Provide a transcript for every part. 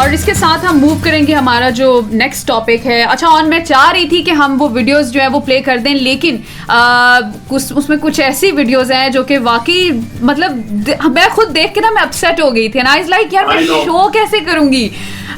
और इसके साथ हम मूव करेंगे हमारा जो नेक्स्ट टॉपिक है। अच्छा, और मैं चाह रही थी कि हम वो वीडियोस जो है वो प्ले कर दें, लेकिन उसमें कुछ ऐसी वीडियोस हैं जो कि वाकई मतलब मैं खुद देख के ना मैं अपसेट हो गई थी। एंड आई वाज लाइक यार मैं शो कैसे करूंगी,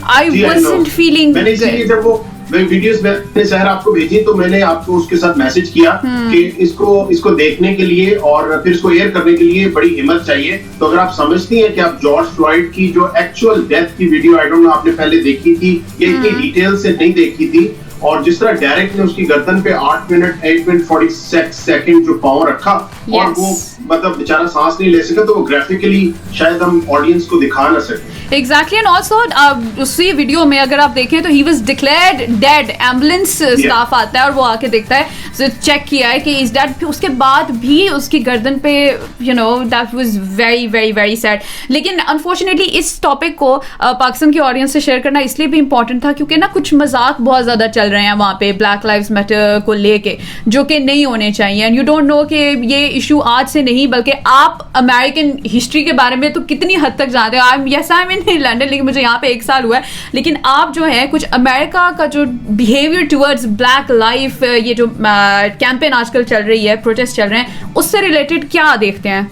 I wasn't feeling good. Videos मैंने शहर आपको भेजी तो मैंने आपको उसके साथ मैसेज किया कि इसको देखने के लिए और फिर इसको एयर करने के लिए बड़ी हिम्मत चाहिए। तो अगर आप समझती हैं कि आप जॉर्ज फ्लॉयड की जो एक्चुअल डेथ की वीडियो आई डोंट नो आपने पहले देखी थी या इतनी डिटेल से नहीं देखी थी, और जिस तरह डायरेक्ट ने उसकी गर्दन पे 8 मिनट 40 सेकंड जो पाँव रखा और वो मतलब बेचारा सांस नहीं ले सका, तो वो ग्राफिकली शायद हम ऑडियंस को दिखा ना सके। एग्जैक्टली। एंड ऑल्सो उसी वीडियो में अगर आप देखें तो he was declared dead, ambulance staff आता है और वो आके देखता है, so चेक किया है कि इज डेड, उसके बाद भी उसकी गर्दन पे you know that was very very very sad. लेकिन अनफॉर्चुनेटली इस टॉपिक को पाकिस्तान की ऑडियंस से शेयर करना इसलिए भी इंपॉर्टेंट था क्योंकि ना कुछ मजाक बहुत ज्यादा चल रहे हैं वहाँ पे ब्लैक लाइव्स मैटर को लेके, जो कि नहीं होने चाहिए। एंड यू डोंट नो कि ये इशू आज से नहीं बल्कि आप अमेरिकन हिस्ट्री के बारे में तो कितनी हद तक जानते हो। आई मीन लंदन, लेकिन मुझे यहाँ पे 1 साल हुआ है, लेकिन आप जो है कुछ अमेरिका का जो बिहेवियर टुवर्ड्स ब्लैक लाइफ, ये जो कैंपेन आजकल चल रही है, प्रोटेस्ट चल रहे हैं, उससे रिलेटेड क्या देखते हैं?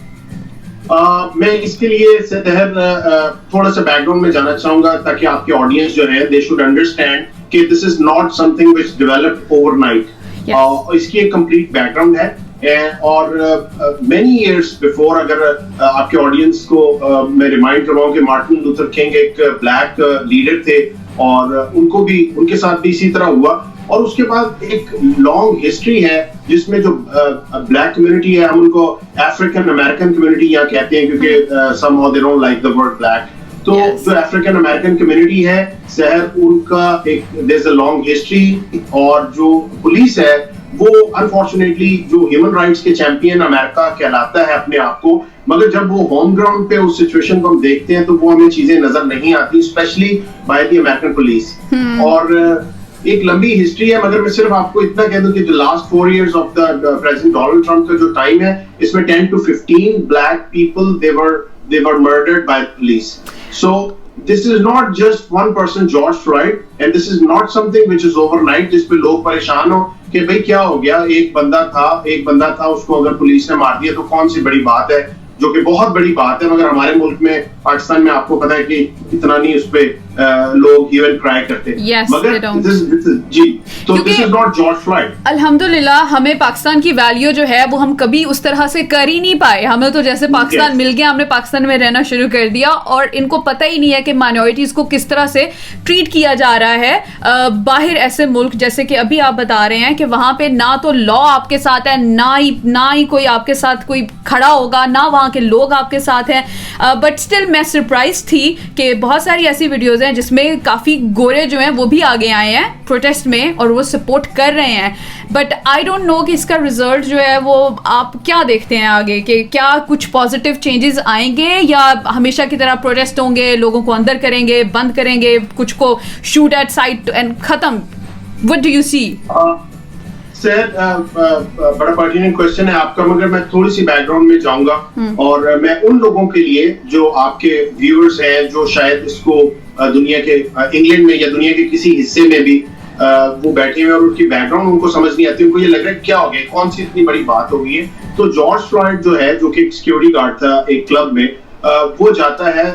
मैं इसके लिए थोड़ा सा बैकग्राउंड में जाना चाहूंगा ताकि आपकी ऑडियंस जो है दे शुड अंडरस्टैंड कि this is not something which developed overnight. इसकी एक कंप्लीट बैकग्राउंड है और मेनी इयर्स बिफोर, अगर आपके ऑडियंस को मैं रिमाइंड करवाऊं कि मार्टिन लूथर किंग एक ब्लैक लीडर थे और उनके साथ भी इसी तरह हुआ। और उसके बाद एक लॉन्ग हिस्ट्री है जिसमें जो ब्लैक कम्युनिटी है, हम उनको अफ्रीकन अमेरिकन कम्युनिटी यहाँ कहते हैं क्योंकि somehow they don't like the word black। तो जो अफ्रीकन अमेरिकन कम्युनिटी है शहर, उनका एक there's a long history। और जो पुलिस है वो अनफॉर्चुनेटली जो ह्यूमन राइट्स के चैंपियन अमेरिका कहलाता है अपने आप को, मगर जब वो होम ग्राउंड पे उस सिचुएशन को हम देखते हैं तो वो हमें चीजें नजर नहीं आती, specially by the American police. और एक लंबी हिस्ट्री है, मगर मैं सिर्फ आपको इतना कह दूं कि the last 4 years of the president Donald Trump का जो टाइम है, इसमें 10 to 15 black people they were murdered by police. So this is not just one person, George Floyd, and this is not something which is overnight जिस पे लोग परेशान हो कि भाई क्या हो गया, एक बंदा था उसको अगर पुलिस ने मार दिया तो कौन सी बड़ी बात है, जो कि बहुत बड़ी बात है। मगर हमारे मुल्क में, पाकिस्तान में आपको पता है कि इतना नहीं उस पे लोग इवन क्राई करते। yes, मगर जी, तो this is not George Floyd. अल्हम्दुलिल्लाह हमें पाकिस्तान की वैल्यू जो है वो हम कभी उस तरह से कर ही नहीं पाए। हमें तो जैसे पाकिस्तान मिल गया, हमने पाकिस्तान में रहना शुरू कर दिया और इनको पता ही नहीं है कि माइनॉरिटीज को किस तरह से ट्रीट किया जा रहा है। बाहर ऐसे मुल्क जैसे कि अभी आप बता रहे हैं कि वहां पे ना तो लॉ आपके साथ है, ना ही कोई आपके साथ कोई खड़ा होगा, ना वहां के लोग आपके साथ हैं। बट स्टिल मैं सरप्राइज थी कि बहुत सारी ऐसी वीडियोज हैं जिसमें काफी गोरे जो हैं वो भी आगे आए हैं प्रोटेस्ट में और वो सपोर्ट कर रहे हैं। बट आई डोंट नो कि इसका रिजल्ट जो है वो आप क्या देखते हैं आगे, कि क्या कुछ पॉजिटिव चेंजेस आएंगे या हमेशा की तरह प्रोटेस्ट होंगे, लोगों को अंदर करेंगे, बंद करेंगे, कुछ को शूट एट साइट एंड खत्म? What do you see? Sir, बड़ा पर्टिनेंट क्वेश्चन है आपका, मगर मैं थोड़ी सी बैकग्राउंड में जाऊंगा और मैं उन लोगों के लिए जो आपके व्यूअर्स हैं जो शायद इसको दुनिया के इंग्लैंड में या दुनिया के किसी हिस्से में भी वो बैठे हुए और उनकी बैकग्राउंड उनको समझ नहीं आती, उनको ये लग रहा है क्या हो गया, कौन सी इतनी बड़ी बात हो गई है। तो जॉर्ज फ्लॉयड जो है, जो कि एक सिक्योरिटी गार्ड था एक क्लब में, वो जाता है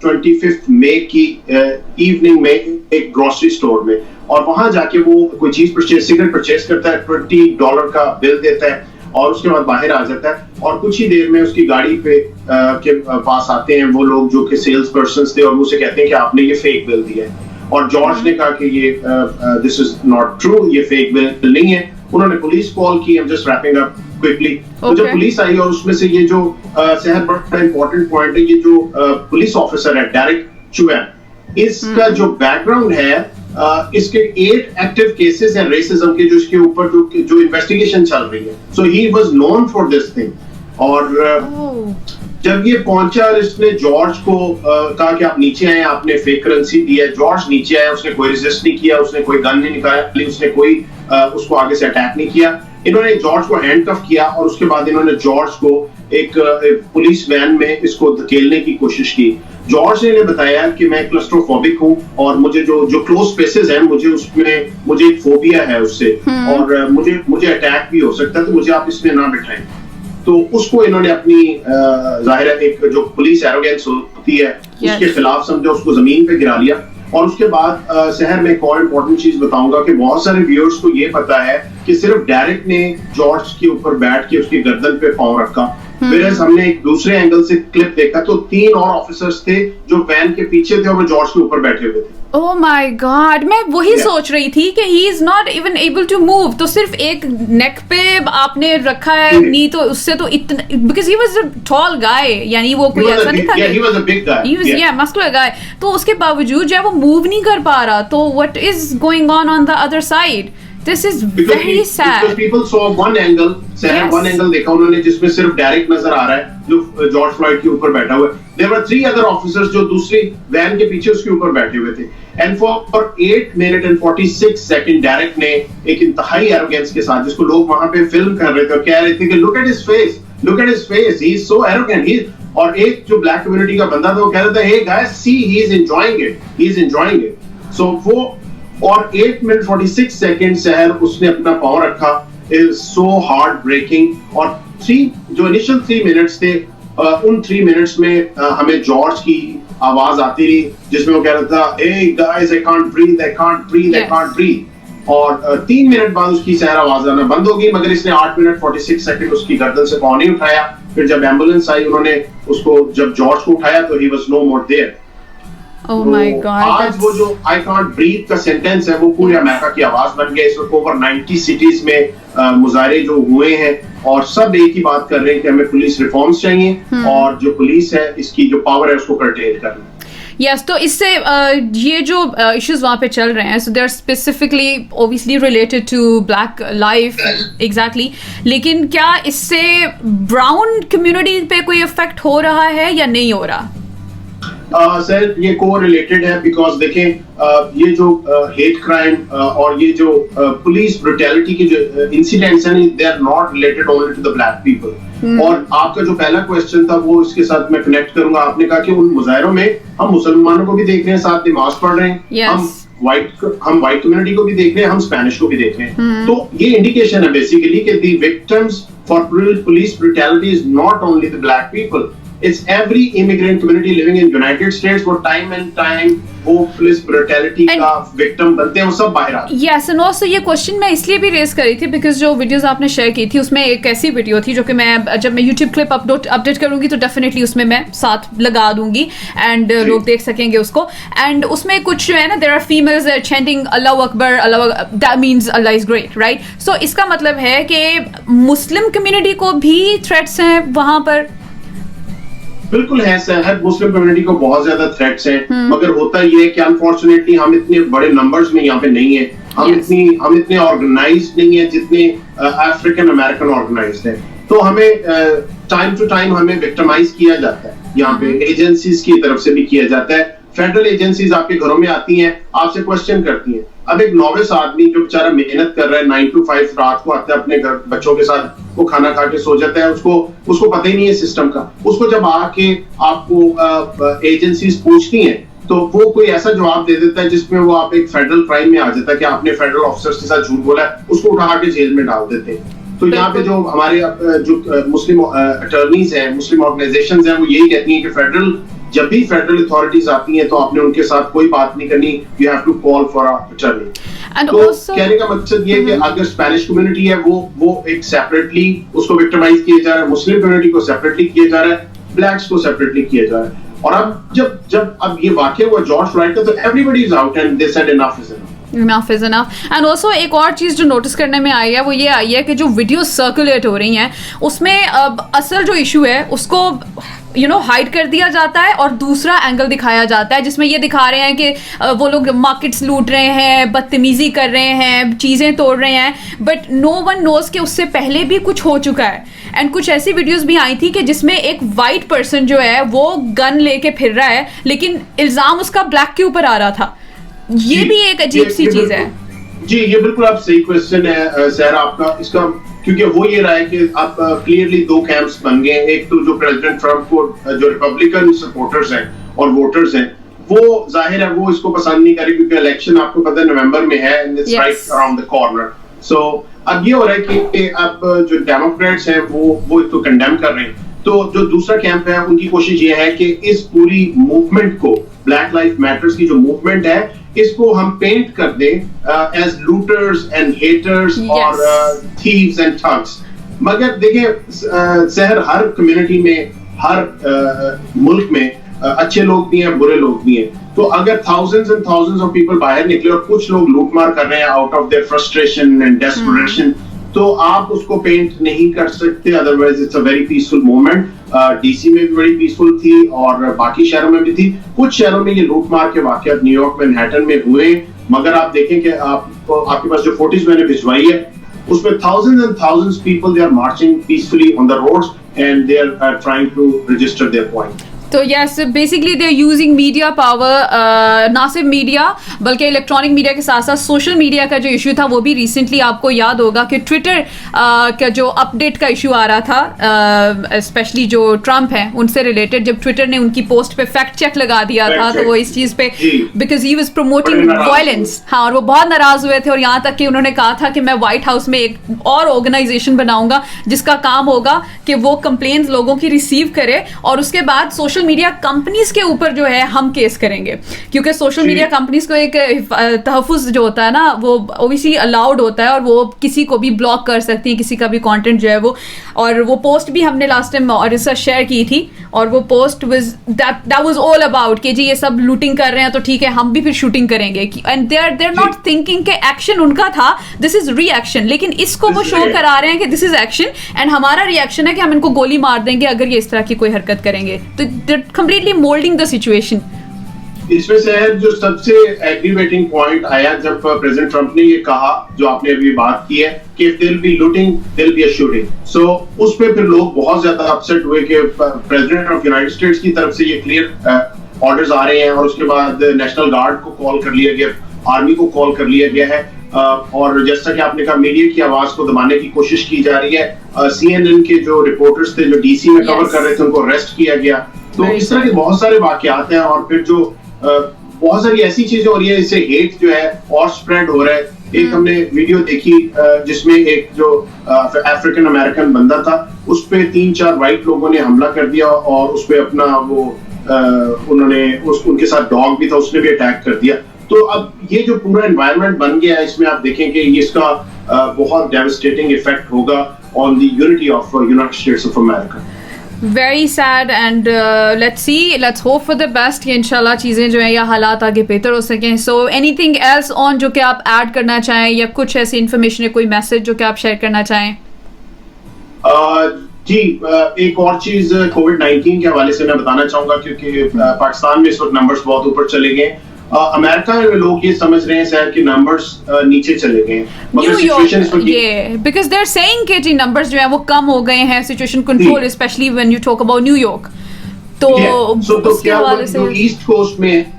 25 मई की इवनिंग में एक ग्रोसरी स्टोर में और वहां जाके वो कोई चीज सिगरेट परचेस करता है, $20 का बिल देता है और उसके बाद बाहर आ जाता है और कुछ ही देर में उसकी गाड़ी पे के पास आते हैं वो लोग जो कि सेल्स पर्सन थे और वो उसे कहते हैं कि आपने ये फेक बिल दिया है। और जॉर्ज ने कहा कि ये दिस इज नॉट ट्रू, ये फेक बिल नहीं है। उन्होंने पुलिस कॉल की। I am just wrapping up quickly. तो जब पुलिस आई और उसमें से ये जो शहर बड़ा इंपॉर्टेंट पॉइंट है, ये जो पुलिस ऑफिसर है डेरेक चुएन, इसका जो बैकग्राउंड है, इसके 8 एक्टिव केसेस हैं रेसिज्म के जो इसके ऊपर जो इन्वेस्टिगेशन चल रही है। So he was known for this thing. और जब ये पहुंचा और इसने जॉर्ज को कहा कि आप नीचे आए, आपने फेक करेंसी दी है, जॉर्ज नीचे आया, उसने कोई रेजिस्ट नहीं किया, उसने कोई गन नहीं निकाली, उसने कोई उसको आगे से अटैक नहीं किया। इन्होंने जॉर्ज को हैंडकफ किया और उसके बाद इन्होंने जॉर्ज को एक पुलिस वैन में इसको धकेलने की कोशिश की। जॉर्ज ने बताया कि मैं क्लस्ट्रोफोबिक हूँ और मुझे जो क्लोज स्पेसेस हैं मुझे एक फोबिया है उससे, और मुझे अटैक भी हो सकता है, तो मुझे आप इसमें ना बिठाएं। तो उसको इन्होंने अपनी जाहिर है एक जो पुलिस एरोगेंस होती है उसके खिलाफ समझा, उसको जमीन पे गिरा लिया। और उसके बाद शहर में एक और इम्पोर्टेंट चीज बताऊंगा कि बहुत सारे व्यूअर्स को ये पता है कि सिर्फ डेरेक ने जॉर्ज के ऊपर बैठ के उसकी गर्दन पे पांव रखा, Whereas हमने एक दूसरे एंगल से क्लिप देखा तो 3 और ऑफिसर्स थे जो वैन के पीछे थे और वो जॉर्ज के ऊपर बैठे हुए थे। Oh my God, मैं वही सोच रही थी कि he is not even able to move, तो सिर्फ एक नेक पे आपने रखा है नी, तो उससे तो इतना, because he was a tall guy, यानी वो कोई ऐसा नहीं था। Yeah, he was a big guy. He was muscular guy, तो उसके बावजूद जब वो मूव नहीं कर पा रहा, तो what is going on the other side? This is very sad. Because people saw one angle, one angle देखा उन्होंने जिसमें सिर्फ डायरेक्ट नजर आ रहा है जो जॉर्ज फ्लॉयड के ऊपर बैठा हुआ है। There were 3 other officers जो दूसरी वैन के पीछे उसके ऊपर बैठे हुए थे। And for 8 minutes and 46 seconds direct ने एक इंतहाई एरोगेंस के साथ, जिसको लोग वहां पे फिल्म कर रहे थे और कह रहे थे कि look at his face, look at his face, he is so arrogant, और एक जो ब्लैक कम्युनिटी का बंदा था वो कह रहा था hey guys see he is enjoying it, so वो और 8 मिनट 46 सेकंड शहर उसने अपना पांव रखा, इज सो हार्ट ब्रेकिंग। और 3 जो इनिशियल 3 मिनट्स थे, उन 3 मिनट्स में हमें जॉर्ज की आवाज आती रही जिसमें वो कह रहा था hey guys I can't breathe, और 3 मिनट बाद उसकी शहर आवाज आना बंद हो गई, मगर इसने 8 मिनट 46 सेकंड उसकी गर्दन से पांव नहीं उठाया। फिर जब एम्बुलेंस आई उन्होंने उसको, जब जॉर्ज को उठाया तो he was no more there. Oh my God, आज वो जो I can't breathe का सेंटेंस है वो पूरे अमेरिका की आवाज बन गया। इस वक्त ओवर 90 सिटीज में मुजाहरे जो हुए हैं और सब एक ही बात कर रहे हैं कि हमें पुलिस रिफॉर्म्स चाहिए और जो पुलिस है इसकी जो पावर है उसको कर्टेल करना। Yes, तो इससे ये जो इश्यूज वहाँ पे चल रहे हैं, so they're specifically obviously related to black life, exactly, लेकिन क्या इससे ब्राउन कम्युनिटी पे कोई इफेक्ट हो रहा है या नहीं हो रहा? सर ये को रिलेटेड है, बिकॉज देखें ये जो हेट क्राइम और ये जो पुलिस ब्रुटैलिटी के जो इंसिडेंट्स हैं they are not related only to the black people. और आपका जो पहला क्वेश्चन था वो इसके साथ मैं कनेक्ट करूंगा। आपने कहा कि उन मुजाहिरों में हम मुसलमानों को भी देख रहे हैं, साथ नमाज पढ़ रहे हैं, हम व्हाइट कम्युनिटी को भी देख रहे हैं, हम स्पेनिश को भी देख रहे हैं। तो ये इंडिकेशन है बेसिकली कि the victims for police brutality is not only the black people, it's every immigrant community living in United States वो time and time वो पुलिस ब्रुटैलिटी का विक्टिम बनते हैं, वो सब बाहर आते हैं। Yes, and also ये क्वेश्चन मैं इसलिए भी रेज करी थी बिकॉज जो वीडियोस आपने शेयर की थी उसमें एक ऐसी वीडियो थी जो कि मैं जब मैं यूट्यूब क्लिप अपडेट करूंगी तो डेफिनेटली उसमें मैं साथ लगा दूंगी एंड लोग देख सकेंगे उसको। एंड उसमें कुछ जो है ना, देयर आर फीमेल्स चैंटिंग अल्लाह अकबर, दैट मींस अल्लाह इज ग्रेट, राइट? सो इसका मतलब है कि मुस्लिम कम्युनिटी को भी थ्रेट्स हैं वहां पर। बिल्कुल है सर, हर मुस्लिम कम्युनिटी को बहुत ज्यादा थ्रेट्स हैं, मगर होता ये है कि अनफॉर्चुनेटली हम इतने बड़े नंबर्स में यहाँ पे नहीं है, हम इतने ऑर्गेनाइज्ड नहीं है जितने अफ्रीकन अमेरिकन ऑर्गेनाइज्ड हैं। तो हमें टाइम टू टाइम हमें विक्टिमाइज किया जाता है, यहाँ पे एजेंसीज की तरफ से भी किया जाता है। फेडरल एजेंसीज आपके घरों में आती हैं, आपसे क्वेश्चन करती हैं। अब एक नॉविस आदमी जो बेचारा मेहनत कर रहा है 9 to 5, रात को आता है अपने घर बच्चों के साथ, वो खाना खा के सो जाता है, उसको पता ही नहीं है सिस्टम का। उसको जब आके आपको एजेंसीज पूछती हैं तो वो कोई ऐसा जवाब दे देता है जिसमें वो आप एक फेडरल क्राइम में आ जाता है कि आपने फेडरल ऑफिसर्स के साथ झूठ बोला है, उसको उठा के जेल में डाल देते हैं। तो यहाँ पे जो हमारे जो मुस्लिम अटर्नीज हैं, मुस्लिम ऑर्गेनाइजेशंस हैं, वो यही कहती हैं कि जब भी फेडरल अथॉरिटीज आती हैं तो आपने उनके साथ कोई बात नहीं करनी, you have to call for attorney. तो कहने का मकसद ये है कि अगर स्पेनिश कम्युनिटी है वो एक सेपरेटली उसको विक्टिमाइज किया जा रहा है, मुस्लिम कम्युनिटी को सेपरेटली किया जा रहा है, ब्लैक्स को सेपरेटली किया जा रहा है। और अब जब अब ये वाकया हुआ जॉर्ज फ्लॉयड का, तो everybody is out and they said enough is enough. And also एक और चीज़ जो नोटिस करने में आई है वो ये आई है कि जो वीडियो सर्कुलेट हो रही हैं उसमें असल जो इशू है उसको हाइड कर दिया जाता है और दूसरा एंगल दिखाया जाता है जिसमें ये दिखा रहे हैं कि वो लोग मार्केट्स लूट रहे हैं, बदतमीजी कर रहे हैं, चीज़ें तोड़ रहे हैं, बट नो वन नोज कि उससे पहले भी कुछ हो चुका है। एंड कुछ ऐसी वीडियोस भी आई थी कि जिसमें एक वाइट पर्सन जो है वो गन लेके फिर रहा है लेकिन इल्ज़ाम उसका ब्लैक के ऊपर आ रहा था। ये भी एक अजीब सी चीज है। जी ये बिल्कुल आप सही क्वेश्चन है सर आपका इसका, क्योंकि हो ये रहा है कि आप क्लियरली 2 कैंप्स बन गए हैं। एक तो जो प्रेसिडेंट ट्रम्प को जो रिपब्लिकन सपोर्टर्स हैं और वोटर्स हैं, वो जाहिर है वो इसको पसंद नहीं करें, क्योंकि इलेक्शन आपको पता है नवंबर में है and it's right around the corner. So अब ये हो रहा है कि अब जो डेमोक्रेट्स हैं वो इसको कंडेम कर रहे हैं. तो जो दूसरा कैंप है उनकी कोशिश ये है कि इस पूरी मूवमेंट को, ब्लैक लाइफ मैटर्स की जो मूवमेंट है, इसको हम पेंट कर दें एज लूटर्स एंड हेटर्स और थीव्स एंड ठग्स. मगर देखिए शहर, हर कम्युनिटी में, हर मुल्क में अच्छे लोग भी हैं, बुरे लोग भी हैं. तो अगर thousands and thousands of people बाहर निकले और कुछ लोग लूटमार कर रहे हैं out of their frustration and desperation, तो आप उसको पेंट नहीं कर सकते. Otherwise it's a very peaceful moment. DC में भी बड़ी पीसफुल थी और बाकी शहरों में भी थी. कुछ शहरों में ये लूटमार के वाकयात न्यूयॉर्क, मैनहट्टन में हुए, मगर आप देखें कि आपके पास जो फोटोज मैंने भिजवाई है उसमें thousands and thousands people they are marching peacefully on the roads and they are trying to register their point. तो yes, basically they are using media power, ना सिर्फ मीडिया बल्कि इलेक्ट्रॉनिक मीडिया के साथ साथ सोशल मीडिया का जो issue था वो भी रिसेंटली आपको याद होगा कि ट्विटर का जो अपडेट का इशू आ रहा था, स्पेशली जो ट्रम्प है उनसे रिलेटेड, जब ट्विटर ने उनकी पोस्ट पे फैक्ट चेक लगा दिया था, तो वो इस चीज़ पे because he was promoting violence, हाँ, और वो बहुत नाराज हुए थे. और यहाँ तक कि उन्होंने कहा था कि मैं व्हाइट हाउस में एक और ऑर्गेनाइजेशन बनाऊंगा जिसका काम होगा कि वो कंप्लेंट्स लोगों की रिसीव करे और उसके बाद सोशल मीडिया कंपनीज के ऊपर जो है हम केस करेंगे, क्योंकि सोशल मीडिया कंपनीज को एक तहफ़्फ़ुज़ जो होता है ना वो ओबवियसली अलाउड होता है और वो किसी को भी ब्लॉक कर सकती है, किसी का भी कंटेंट जो है वो. और वो पोस्ट भी हमने लास्ट टाइम रिसर्च शेयर की थी और वो post that was all about कि जी ये सब लूटिंग कर रहे हैं तो ठीक है हम भी फिर शूटिंग करेंगे. And they are not thinking के एक्शन उनका था, दिस इज रिएक्शन, लेकिन इसको वो शो करा रहे हैं कि दिस इज एक्शन एंड हमारा रिएक्शन है कि हम इनको गोली मार देंगे अगर ये इस तरह की कोई हरकत करेंगे. तो completely molding the situation. इसमें से है जो सबसे एग्रीवेटिंग पॉइंट आया जब प्रेसिडेंट ट्रंप ने ये कहा, जो आपने अभी बात की है कि if there'll be looting, there'll be a shooting. So उस पे फिर लोग बहुत ज्यादा अपसेट हुए कि प्रेसिडेंट ऑफ यूनाइटेड स्टेट्स की तरफ से ये क्लियर ऑर्डर्स आ रहे हैं और उसके बाद नेशनल गार्ड को कॉल कर लिया गया, आर्मी को कॉल कर लिया गया है. और जैसा कि आपने कहा मीडिया की आवाज को दबाने की कोशिश की जा रही है. CNN के जो रिपोर्टर्स थे जो डीसी में कवर कर रहे थे उनको अरेस्ट किया गया. तो इस तरह के बहुत सारे वाकयात हैं और फिर जो बहुत सारी ऐसी चीजें हो रही है, इससे हेट जो है और स्प्रेड हो रहा है. एक हमने वीडियो देखी जिसमें एक जो अफ्रीकन अमेरिकन बंदा था उस पे 3-4 व्हाइट लोगों ने हमला कर दिया और उस पे अपना वो उन्होंने उनके साथ डॉग भी था, उसने भी अटैक कर दिया. तो अब ये जो पूरा एनवायरनमेंट बन गया है इसमें आप देखें कि इसका बहुत डेवास्टेटिंग इफेक्ट होगा on the unity of United states of America. Very sad and let's hope for the best कि इंशाल्लाह चीज़ें जो है या हालात आगे बेहतर हो सकें. सो एनीथिंग एल्स ऑन जो कि आप ऐड करना चाहें या कुछ ऐसी इन्फॉर्मेशन या कोई मैसेज जो कि आप शेयर करना चाहें? जी, एक और चीज कोविड-19 के हवाले से मैं बताना चाहूंगा, क्योंकि पाकिस्तान में इस वक्त नंबर्स बहुत ऊपर चले गए. अमेरिका में लोग ये समझ रहे हैं शायद कि नंबर्स नीचे चले गए हैं, मगर सिचुएशन इस वक्त ये बिकॉज़ दे आर सेइंग कि जी नंबर्स जो है वो कम हो गए हैं, situation control, specially when you talk about New York. तो उसके हवाले से ईस्ट कोस्ट में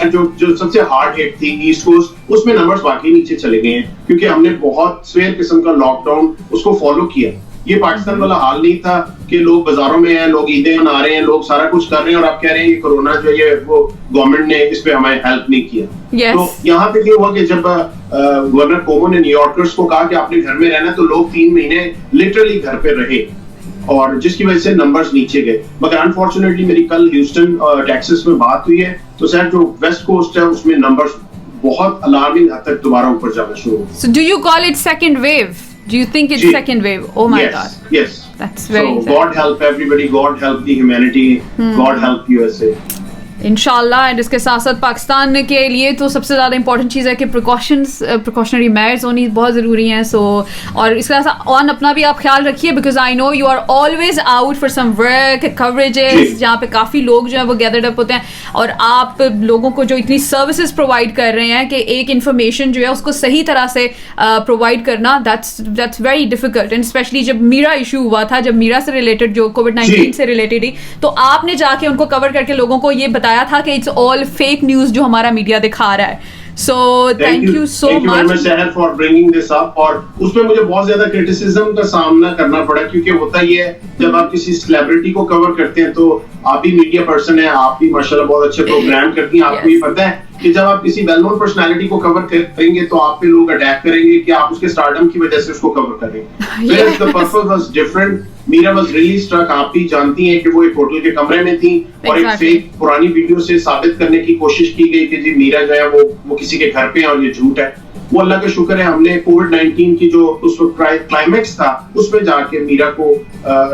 जो सबसे हार्ड हिट थी ईस्ट कोस्ट, उसमें नंबर्स वाकई नीचे चले गए हैं क्योंकि हमने बहुत स्वेयर किस्म का लॉकडाउन उसको फॉलो किया. ये पाकिस्तान वाला हाल नहीं था कि लोग बाजारों में हैं, लोग ईदें मना रहे हैं, लोग सारा कुछ कर रहे हैं और आप कह रहे हैं कि कोरोना जो है वो गवर्नमेंट ने इस पे हमें हेल्प नहीं किया. तो यहाँ पे क्या हुआ कि जब गवर्नर कोमो ने न्यूयॉर्कर्स को कहा कि आपने घर में रहना, तो लोग 3 महीने लिटरली घर पे रहे और जिसकी वजह से नंबर्स नीचे गए. मगर अनफॉर्चुनेटली मेरी कल ह्यूस्टन टेक्सास में बात हुई है, तो सर जो वेस्ट कोस्ट है उसमें नंबर्स बहुत अलार्मिंग हद तक दोबारा ऊपर जाना शुरू. So do you call it second wave? Do you think it's second wave? Oh my God. Yes. That's very sad. God help everybody. God help the humanity. God help USA. इंशाल्लाह. And इसके साथ साथ पाकिस्तान के लिए तो सबसे ज़्यादा important चीज़ है कि प्रिकॉशनरी मेजर्स होनी बहुत ज़रूरी हैं. सो और इसके साथ ऑन अपना भी आप ख्याल रखिए, because I know you are always out for some work coverages जहाँ पे काफ़ी लोग जो है वो गैदर्ड अप होते हैं और आप लोगों को जो इतनी सर्विसेज प्रोवाइड कर रहे हैं कि एक इन्फॉर्मेशन जो है उसको सही तरह से प्रोवाइड करना, that's very difficult. And specially जब मीरा इशू हुआ था, जब मीरा से रिलेटेड जो कोविड-19 से रिलेटेड ही, तो आपने जाके उनको कवर करके लोगों को ये बताया था कि इट्स ऑल फेक न्यूज़ जो हमारा मीडिया दिखा रहा है. So thank you so much Shahar for bringing this up. और उसमें मुझे बहुत ज्यादा क्रिटिसिज्म का सामना करना पड़ा क्योंकि होता ये है जब आप किसी सेलिब्रिटी को कवर करते हैं तो आप भी मीडिया पर्सन है, आप भी माशाल्लाह बहुत अच्छे प्रोग्राम करती हैं, आपको ये पता है कि जब आप किसी वेल नोन पर्सनालिटी को कवर करेंगे तो आप पे लोग अटैक करेंगे कि आप उसके स्टारडम की वजह से उसको कवर करेंगे। The purpose was different. Meera was really struck. आप भी जानती हैं कि वो एक होटल के कमरे में थी और एक फेक पुरानी वीडियो से साबित करने की कोशिश की गई कि जी मीरा जो है वो किसी के घर पे है और ये झूठ है। वो अल्लाह का शुक्र है, हमने कोविड-19 की जो उस वक्त क्लाइमेक्स था उसमें जाके मीरा को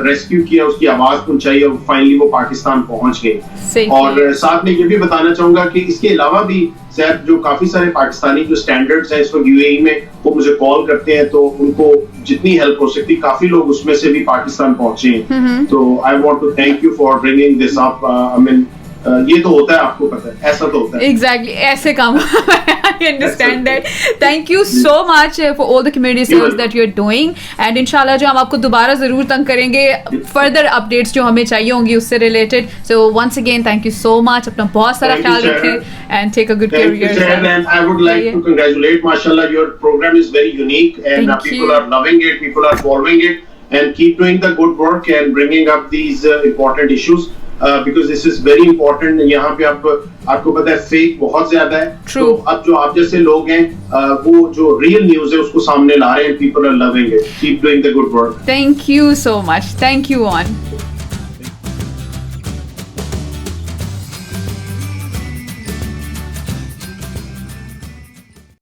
रेस्क्यू किया, उसकी आवाज पहुंचाई और फाइनली वो पाकिस्तान पहुंच गई। और साथ में ये भी बताना चाहूंगा कि इसके अलावा भी शायद जो काफी सारे पाकिस्तानी जो स्टैंडर्ड्स हैं इस वक्त यूएई में, वो मुझे कॉल करते हैं, तो उनको जितनी हेल्प हो सकती, काफी लोग उसमें से भी पाकिस्तान पहुंचे हैं। तो I want to thank you for bringing this up. I mean ये तो होता है, आपको पता है, ऐसा तो होता है। Exactly, ऐसे काम। I understand that. Thank you so much for all the community service that you're doing. And इंशाल्लाह जो हम आपको दोबारा जरूर तंग करेंगे further updates जो हमें चाहिए होंगी उससे related. So once again, thank you so much. अपना बहुत सारा ख्याल रखें and take a good care of yourself. And I would like to congratulate, mashallah, your program is very unique and people are loving it, people are following it, and keep doing the good work and bringing up these important issues. Because this is very important. यहाँ पे आपको पता है fake बहुत ज्यादा है। तो अब जो आप जैसे लोग हैं वो जो रियल न्यूज है उसको सामने ला रहे हैं। People are loving it. Keep doing the good work. Thank you so much. Thank you, on.